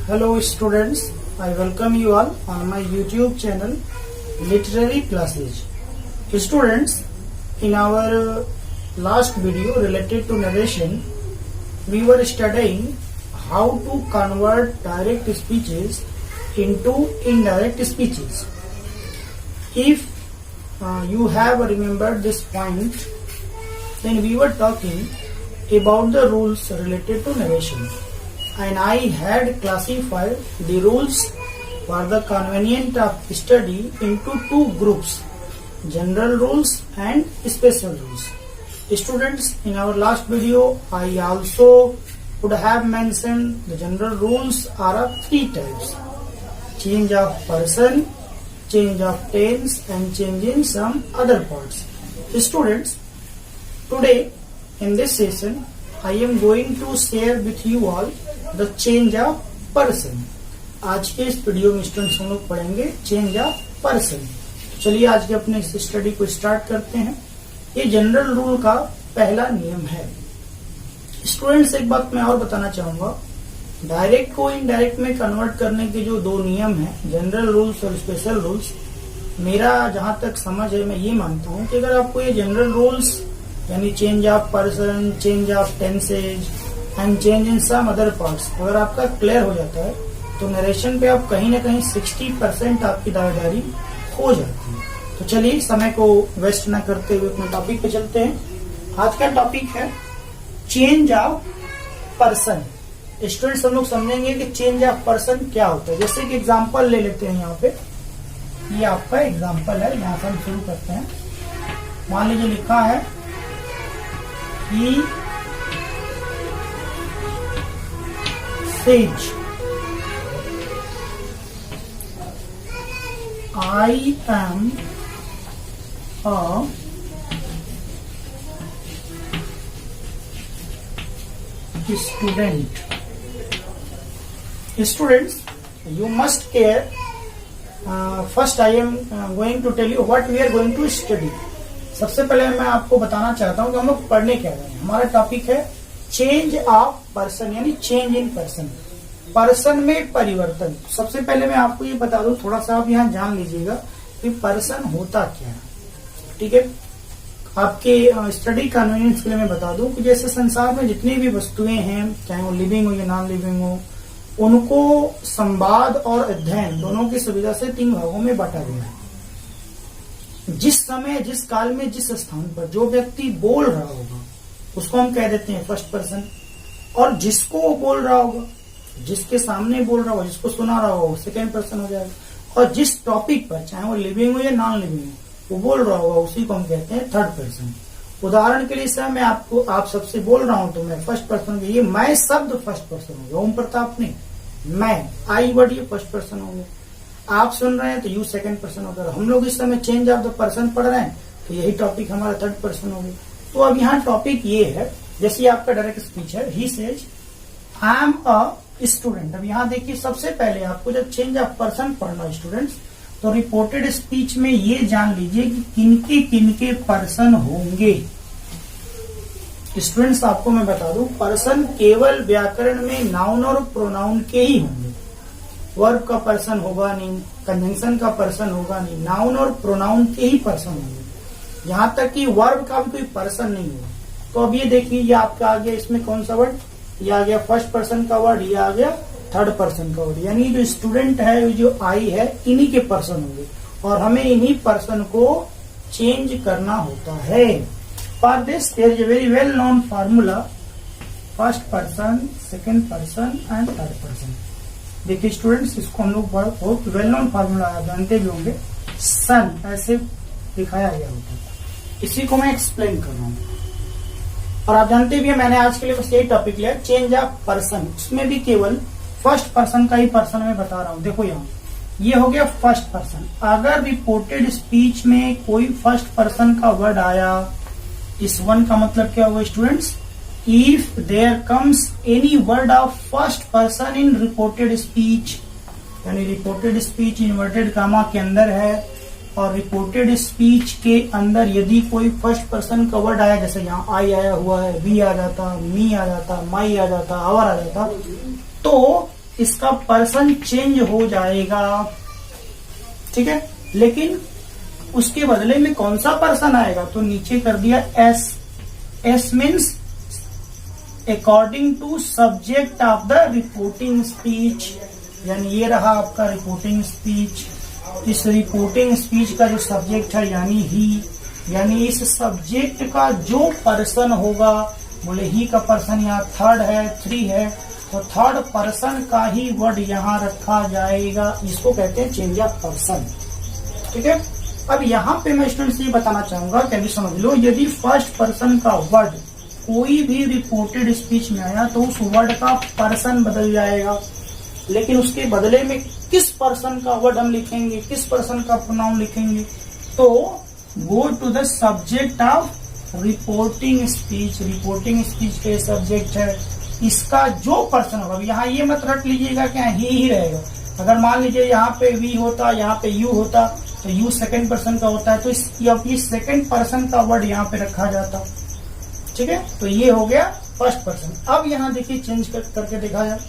Hello students, I welcome you all on my YouTube channel Literary Classes. Students, in our last video related to narration, we were studying how to convert direct speeches into indirect speeches. If you have remembered this point, then we were talking about the rules related to narration. And I had classified the rules for the convenience of study into two groups, general rules and special rules. Students, in our last video, I also would have mentioned the general rules are of three types: change of person, change of tense, and change in some other parts. Students, today in this session, I am going to share with you all the change of person. आज के इस video में students हम लोग पढ़ेंगे change of person. चलिए आज के अपने इस स्टडी को स्टार्ट करते हैं. ये जनरल रूल का पहला नियम है. स्टूडेंट्स, एक बात मैं और बताना चाहूंगा, डायरेक्ट को इनडायरेक्ट में कन्वर्ट करने के जो दो नियम हैं, जनरल रूल्स और स्पेशल रूल्स, मेरा जहां तक समझ है मैं ये मानता हूं कि अगर आपको ये जनरल रूल्स यानी change of person, change of tenses and change in some other parts अगर आपका क्लियर हो जाता है तो नरेशन पे आप कहीं ना कहीं 60% आपकी दावेदारी हो जाती है. तो चलिए समय को वेस्ट न करते हुए अपने टॉपिक पे चलते हैं. आज का टॉपिक है चेंज ऑफ पर्सन. स्टूडेंट्स, हम लोग समझेंगे कि चेंज ऑफ पर्सन क्या होता है. जैसे कि एग्जांपल ले लेते हैं. यहाँ पे ये आपका एग्जांपल है, यहाँ से हम शुरू करते हैं. मान लीजिए लिखा है कि I am a student. Students, you must care. First I am going to tell you what we are going to study. सबसे पहले मैं आपको बताना चाहता हूँ कि हम लोग पढ़ने क्या रहे हैं. हमारा टॉपिक है चेंज ऑफ पर्सन यानी चेंज इन पर्सन. पर्सन में परिवर्तन. सबसे पहले मैं आपको ये बता दूं, थोड़ा सा आप यहाँ जान लीजिएगा कि पर्सन होता क्या है. ठीक है, आपके स्टडी कन्वीनियंस के लिए मैं बता दूं कि जैसे संसार में जितनी भी वस्तुएं हैं, चाहे वो लिविंग हो या नॉन लिविंग हो, उनको संवाद और अध्ययन दोनों की सुविधा से 3 भागों में बांटा गया है. जिस समय, जिस काल में, जिस स्थान पर जो व्यक्ति बोल रहा होगा उसको हम कह देते हैं फर्स्ट पर्सन. और जिसको वो बोल रहा होगा, जिसके सामने बोल रहा होगा, जिसको सुना रहा होगा, सेकेंड पर्सन हो जाएगा. और जिस टॉपिक पर, चाहे वो लिविंग हो या नॉन लिविंग हो, वो बोल रहा होगा, उसी को हम कहते हैं थर्ड पर्सन. उदाहरण के लिए सर, मैं आप सबसे बोल रहा हूं तो मैं फर्स्ट पर्सन. ये मैं शब्द फर्स्ट पर्सन होगा. ओम प्रताप ने मैं, आई वर्ड, ये फर्स्ट पर्सन हो गया. आप सुन रहे हैं तो यू सेकेंड पर्सन होगा. हम लोग इस समय चेंज ऑफ द पर्सन पढ़ रहे हैं तो यही टॉपिक हमारा थर्ड पर्सन हो गया. तो अब यहाँ टॉपिक ये है, जैसे आपका डायरेक्ट स्पीच है, he says I am a student. अब यहाँ देखिए, सबसे पहले आपको जब चेंज ऑफ पर्सन पढ़ना स्टूडेंट्स, तो रिपोर्टेड स्पीच में ये जान लीजिए कि किनके किनके पर्सन होंगे. स्टूडेंट्स, आपको मैं बता दूं, पर्सन केवल व्याकरण में नाउन और प्रोनाउन के ही होंगे. वर्ब का पर्सन होगा नहीं, कंजंक्शन का पर्सन होगा नहीं, नाउन और प्रोनाउन के ही पर्सन होंगे. यहाँ तक कि वर्ब का भी कोई पर्सन नहीं होगा. तो अब ये देखिए, ये आपका आ गया, इसमें कौन सा वर्ड, ये आ गया फर्स्ट पर्सन का वर्ड, ये आ गया थर्ड पर्सन का वर्ड. यानी जो स्टूडेंट है, जो आई है, इन्हीं के पर्सन होंगे और हमें इन्हीं पर्सन को चेंज करना होता है. For this there is a very well known formula, first person, second person and third person. देखिए स्टूडेंट्स, इसको हम लोग बहुत वेल नोन फार्मूला जानते भी होंगे. सन ऐसे दिखाया गया होता है. इसी को मैं एक्सप्लेन कर रहा हूँ. और आप जानते भी हैं, मैंने आज के लिए बस यही टॉपिक लिया, चेंज ऑफ पर्सन. उसमें भी केवल फर्स्ट पर्सन का ही पर्सन मैं बता रहा हूँ. देखो यहाँ ये हो गया फर्स्ट पर्सन. अगर रिपोर्टेड स्पीच में कोई फर्स्ट पर्सन का वर्ड आया, इस वन का मतलब क्या होगा students, if there comes any word of first person in reported speech, यानी रिपोर्टेड स्पीच इन्वर्टेड कामा के अंदर है और रिपोर्टेड स्पीच के अंदर यदि कोई फर्स्ट पर्सन का वर्ड आया, जैसे यहाँ आई आया हुआ है, वी आ जाता, मी आ जाता, माई आ जाता, आवर आ जाता, तो इसका पर्सन चेंज हो जाएगा, ठीक है। लेकिन उसके बदले में कौन सा पर्सन आएगा, तो नीचे कर दिया S. S means according to subject of the reporting speech, यानी ये रहा आपका रिपोर्टिंग स्पीच। इस रिपोर्टिंग स्पीच का जो सब्जेक्ट है यानी ही, यानी इस सब्जेक्ट का जो पर्सन होगा, बोले ही का पर्सन यहाँ थर्ड है, 3 है, तो थर्ड पर्सन का ही वर्ड यहाँ रखा जाएगा। इसको कहते हैं चेंज ऑफ पर्सन, ठीक है। अब यहाँ पे मैं स्टूडेंट्स ये बताना चाहूंगा, कैसे समझ लो, यदि फर्स्ट पर्सन का वर्ड कोई भी रिपोर्टेड स्पीच में आया तो उस वर्ड का पर्सन बदल जाएगा, लेकिन उसके बदले में किस पर्सन का वर्ड हम लिखेंगे, किस पर्सन का प्रोनाउन लिखेंगे, तो go to the subject of reporting speech. Reporting speech के सब्जेक्ट है, इसका जो पर्सन होगा, यहाँ ये मत रख लीजिएगा कि ही रहेगा। अगर मान लीजिए यहाँ पे वी होता, यहाँ पे यू होता, तो यू सेकंड पर्सन का होता है, तो इस सेकंड पर्सन का वर्ड यहाँ पे रखा जाता, ठीक है। तो ये हो गया फर्स्ट पर्सन। अब यहाँ देखिए चेंज करके देखा जाए,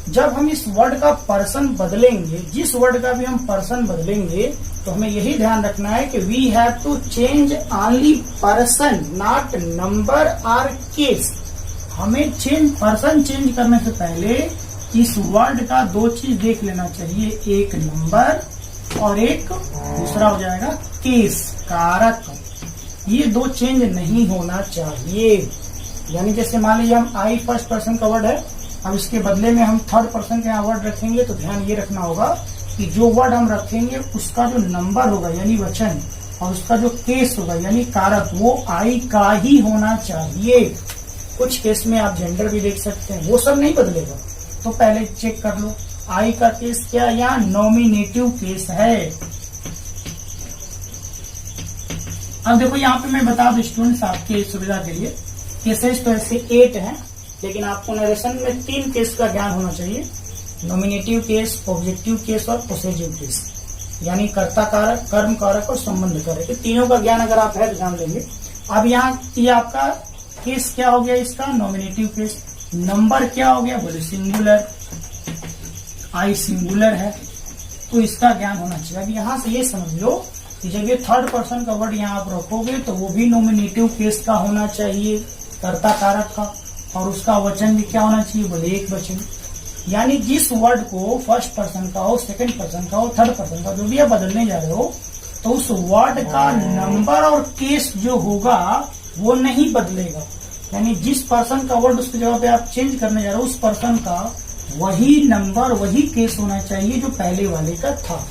जब हम इस वर्ड का पर्सन बदलेंगे, जिस वर्ड का भी हम पर्सन बदलेंगे, तो हमें यही ध्यान रखना है कि we have to change only person, not number और केस। हमें पर्सन चेंज करने से पहले इस वर्ड का 2 चीज देख लेना चाहिए, एक नंबर और एक दूसरा हो जाएगा केस, कारक। ये 2 चेंज नहीं होना चाहिए। यानी जैसे मान लीजिए हम आई फर्स्ट पर्सन का वर्ड है, अब इसके बदले में हम थर्ड पर्सन का यहाँ वर्ड रखेंगे, तो ध्यान ये रखना होगा कि जो वर्ड हम रखेंगे उसका जो नंबर होगा यानी वचन, और उसका जो केस होगा यानी कारक, वो आई का ही होना चाहिए। कुछ केस में आप जेंडर भी देख सकते हैं, वो सब नहीं बदलेगा। तो पहले चेक कर लो आई का केस क्या, यहाँ नॉमिनेटिव केस है। अब देखो यहाँ पे मैं बता दूं स्टूडेंट्स आपके सुविधा के लिए, केसेस तो ऐसे 8 हैं, लेकिन आपको नरेशन में 3 केस का ज्ञान होना चाहिए, नॉमिनेटिव केस, ऑब्जेक्टिव केस और पोसेसिव केस, यानी कर्ता कारक, कर्म कारक और संबंध कारक। ये तीनों का ज्ञान अगर आप है तो जान लेंगे। अब यहाँ ये आपका केस क्या हो गया, इसका नॉमिनेटिव केस। नंबर क्या हो गया, बोले सिंगुलर, आई सिंगुलर है, तो इसका ज्ञान होना चाहिए। अब यहाँ से ये समझ लो कि जब ये थर्ड पर्सन का वर्ड यहाँ आप रखोगे तो वो भी नॉमिनेटिव केस का होना चाहिए, कर्ता कारक का, और उसका वचन भी क्या होना चाहिए, बोले एक वचन। यानी जिस वर्ड को फर्स्ट पर्सन का हो, सेकंड पर्सन का हो, थर्ड पर्सन का, जो भी आप बदलने जा रहे हो, तो उस वर्ड का नंबर और केस जो होगा वो नहीं बदलेगा। यानी जिस पर्सन का वर्ड उसकी जगह पे आप चेंज करने जा रहे हो, उस पर्सन का वही नंबर, वही केस होना चाहिए जो पहले वाले का था।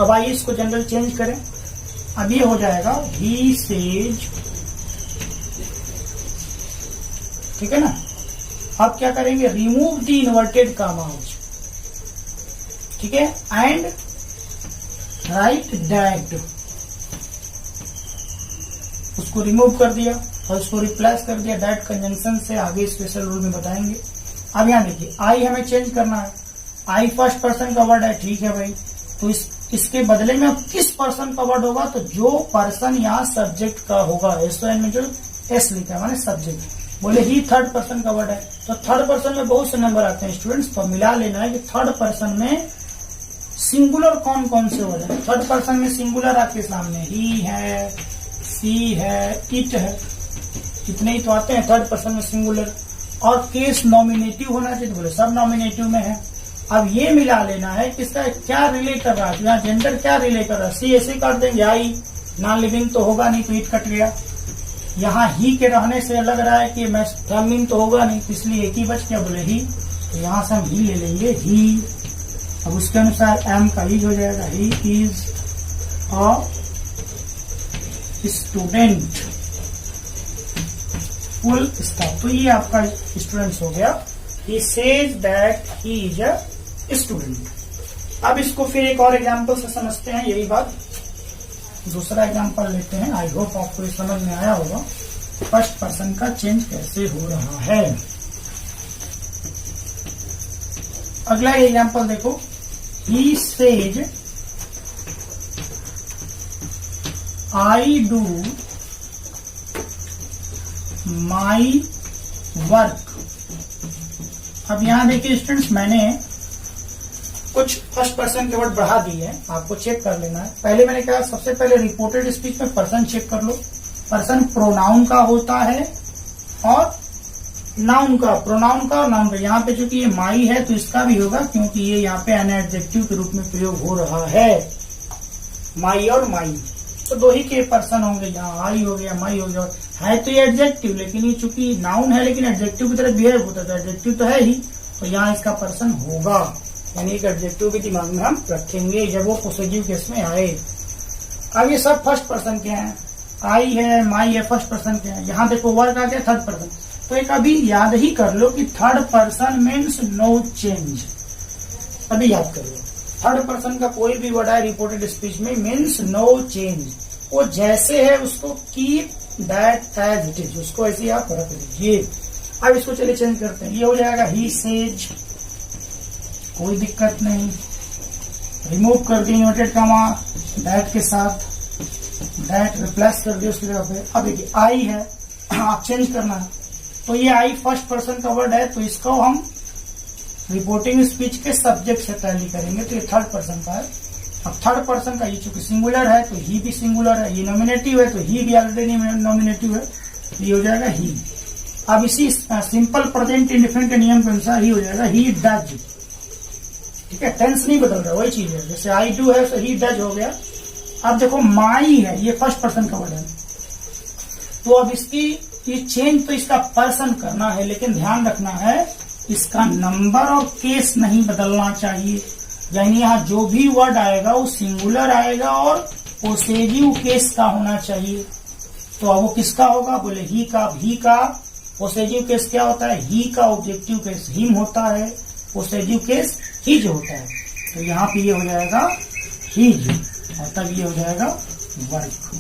अब आइए इसको जनरल चेंज करें। अब ये हो जाएगा ही सेज, ठीक है ना। अब क्या करेंगे, रिमूव द इन्वर्टेड कॉमास, ठीक है, एंड राइट दैट, उसको रिमूव कर दिया और उसको रिप्लेस कर दिया दैट कंजंक्शन से। आगे स्पेशल रूल में बताएंगे। अब यहाँ देखिए आई हमें चेंज करना है, आई फर्स्ट पर्सन का वर्ड है, ठीक है भाई, तो इसके बदले में अब किस पर्सन का वर्ड होगा, तो जो पर्सन यहाँ सब्जेक्ट का होगा, एसओएन में जो एस लिखा है माने सब्जेक्ट, बोले ही थर्ड पर्सन का वर्ड है, तो थर्ड पर्सन में बहुत से नंबर आते हैं स्टूडेंट्स, तो मिला लेना है कि थर्ड पर्सन में सिंगुलर कौन कौन से वर्ड है। थर्ड पर्सन में सिंगुलर आपके सामने ही है, सी है, इट है, इतने ही तो आते हैं थर्ड पर्सन में सिंगुलर। और केस नॉमिनेटिव होना चाहिए, तो बोले सब नॉमिनेटिव में है। अब ये मिला लेना है कि इसका क्या रिलेट कर रहा है, यहाँ जेंडर क्या रिलेट कर रहा है, सी ऐसे काट देंगे, आई नॉन लिविंग तो होगा नहीं, तो इट कट गया। यहाँ ही के रहने से लग रहा है कि मैं फेमिनिन तो होगा नहीं, तो इसलिए एक ही बच गया, बोले ही, तो यहाँ से हम ही ले लेंगे ही। अब उसके अनुसार एम का यूज हो जाएगा, he is a student, full stop. तो ये आपका स्टूडेंट्स हो गया, he says that he is a student. अब इसको फिर एक और एग्जाम्पल से समझते हैं, यही बात दूसरा एग्जाम्पल लेते हैं। आई होप आपको ये समझ में आया होगा फर्स्ट पर्सन का चेंज कैसे हो रहा है। अगला एग्जाम्पल देखो, he says I do my work. अब यहां देखिए स्टूडेंट्स, मैंने कुछ फर्स्ट पर्सन के वर्ड बढ़ा दिए हैं, आपको चेक कर लेना है। पहले मैंने कहा सबसे पहले रिपोर्टेड स्पीच में पर्सन चेक कर लो। पर्सन प्रोनाउन का होता है और नाउन का, प्रोनाउन का और नाउन का। यहाँ पे चूंकि ये माई है तो इसका भी होगा, क्योंकि ये यहाँ पे एन एडजेक्टिव के रूप में प्रयोग हो रहा है, माई और माई। तो दो ही के पर्सन होंगे, यहाँ आई हो गया, माई हो गया। है तो ये एडजेक्टिव, लेकिन ये चूंकि नाउन है लेकिन एडजेक्टिव की तरह बिहेव होता है, तो एडजेक्टिव तो है ही, तो यहाँ इसका पर्सन होगा। यानी एक एडजेक्टिव भी दिमाग में हम रखेंगे जब वो पोसेसिव केस में आए। अब ये सब फर्स्ट पर्सन के हैं, आई है, माई है, फर्स्ट पर्सन के हैं। यहाँ देखो वर्क आ गया थर्ड पर्सन। तो एक अभी याद ही कर लो कि third person means no change. अभी याद कर लो, थर्ड पर्सन का कोई भी वर्ड है रिपोर्टेड स्पीच में मीन्स नो चेंज। वो जैसे है उसको keep that as it is, उसको ऐसे आप रख लीजिए। अब इसको चलिए चेंज करते हैं। ये हो जाएगा ही सेज, कोई दिक्कत नहीं। रिमूव कर दिए इन्वर्टेड कॉमा दैट के साथ, दैट रिप्लेस कर दिया उसकी जगह पे। अब देखिए आई है, आप चेंज करना है। तो ये आई फर्स्ट पर्सन का वर्ड है, तो इसको हम रिपोर्टिंग स्पीच के सब्जेक्ट से टैली करेंगे, तो ये थर्ड पर्सन का है। अब थर्ड पर्सन का ये चूंकि सिंगुलर है तो ही भी सिंगुलर है, ये नॉमिनेटिव है तो ही भी ऑलरेडी नॉमिनेटिव है, ये हो जाएगा ही। अब इसी सिंपल प्रेजेंट इंडिफरेंट के नियम के अनुसार ही हो जाएगा ही डज। ठीक है, टेंस नहीं बदल रहा, वही चीज है। जैसे आई डू है तो ही डज हो गया। अब देखो माई है, ये फर्स्ट पर्सन का वर्ड है, तो अब इसकी ये चेंज तो इसका पर्सन करना है, लेकिन ध्यान रखना है इसका नंबर और केस नहीं बदलना चाहिए। यानी यहाँ जो भी वर्ड आएगा वो सिंगुलर आएगा और पोसेसिव केस का होना चाहिए। तो अब वो किसका होगा, बोले ही का। ही का पोसेसिव केस क्या होता है, ही का ऑब्जेक्टिव केस हिम होता है, पोसेसिव केस हिज होता है। तो यहाँ पे ये हो जाएगा हिज और तब ये हो जाएगा वर्क।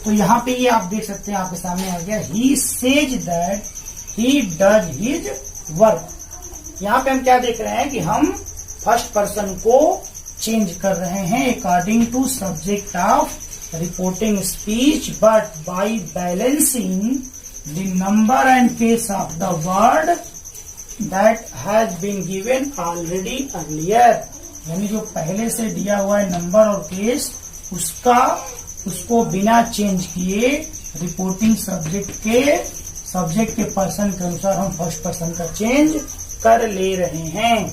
तो यहाँ पे ये आप देख सकते हैं, आपके सामने आ गया he says that he does his work. यहाँ पे हम क्या देख रहे हैं कि हम फर्स्ट पर्सन को चेंज कर रहे हैं according to subject of reporting speech, but by balancing the number and case of the word that has been given already earlier. यानी जो पहले से दिया हुआ है नंबर और केस, उसको बिना चेंज किए रिपोर्टिंग सब्जेक्ट के पर्सन के अनुसार हम फर्स्ट पर्सन का चेंज कर ले रहे हैं।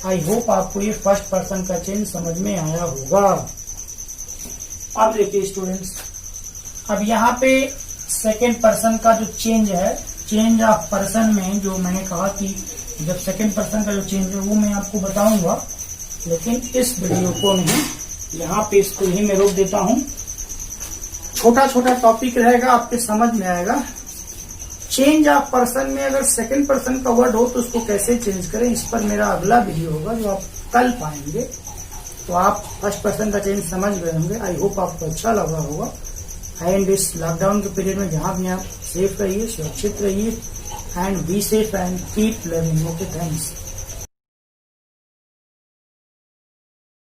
आई होप आपको ये फर्स्ट पर्सन का चेंज समझ में आया होगा। अब देखिए स्टूडेंट्स, अब यहाँ पे सेकेंड पर्सन का जो चेंज है, चेंज ऑफ पर्सन में जो मैंने कहा कि जब सेकेंड पर्सन का जो चेंज है वो मैं आपको बताऊंगा, लेकिन इस वीडियो को नहीं, यहाँ पे इसको ही मैं रोक देता हूँ। छोटा छोटा टॉपिक रहेगा, आपके समझ में आएगा। चेंज ऑफ पर्सन में अगर सेकंड पर्सन का वर्ड हो तो उसको कैसे चेंज करें, इस पर मेरा अगला वीडियो होगा जो आप कल पाएंगे। तो आप फर्स्ट पर्सन का चेंज समझ गए होंगे। आई होप आपको अच्छा लगा होगा। एंड इस लॉकडाउन के पीरियड में जहां भी आप सेफ रहिए, सुरक्षित रहिए, and be safe and keep learning. Okay, thanks.